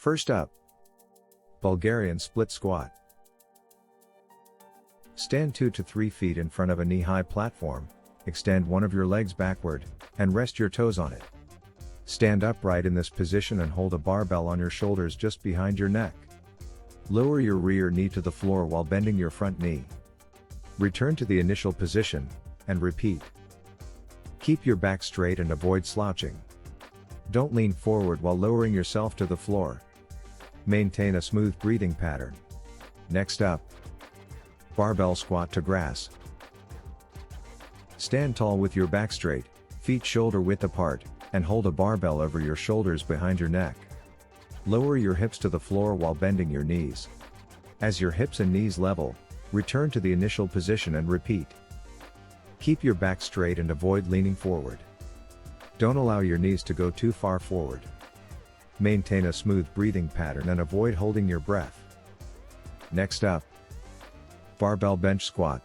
First up, Bulgarian split squat. Stand 2 to 3 feet in front of a knee-high platform, extend one of your legs backward, and rest your toes on it. Stand upright in this position and hold a barbell on your shoulders just behind your neck. Lower your rear knee to the floor while bending your front knee. Return to the initial position, and repeat. Keep your back straight and avoid slouching. Don't lean forward while lowering yourself to the floor. Maintain a smooth breathing pattern. Next up, barbell squat to grass. Stand tall with your back straight, feet shoulder width apart, and hold a barbell over your shoulders behind your neck. Lower your hips to the floor while bending your knees. As your hips and knees level, return to the initial position and repeat. Keep your back straight and avoid leaning forward. Don't allow your knees to go too far forward. Maintain a smooth breathing pattern and avoid holding your breath. Next up, barbell bench squat.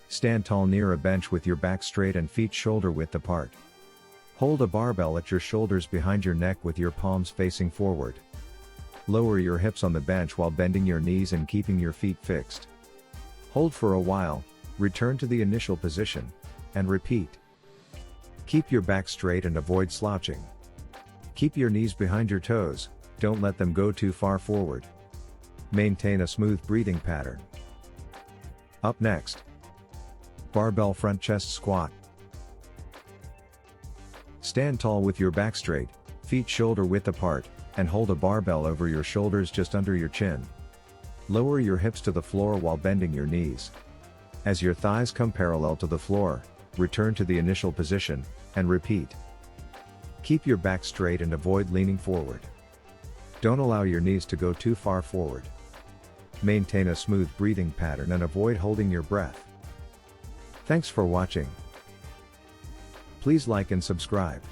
Stand tall near a bench with your back straight and feet shoulder width apart. Hold a barbell at your shoulders behind your neck with your palms facing forward. Lower your hips on the bench while bending your knees and keeping your feet fixed. Hold for a while, return to the initial position, and repeat. Keep your back straight and avoid slouching. Keep your knees behind your toes, don't let them go too far forward. Maintain a smooth breathing pattern. Up next, barbell front chest squat. Stand tall with your back straight, feet shoulder width apart, and hold a barbell over your shoulders just under your chin. Lower your hips to the floor while bending your knees. As your thighs come parallel to the floor, return to the initial position, and repeat. Keep your back straight and avoid leaning forward. Don't allow your knees to go too far forward. Maintain a smooth breathing pattern and avoid holding your breath. Thanks for watching. Please like and subscribe.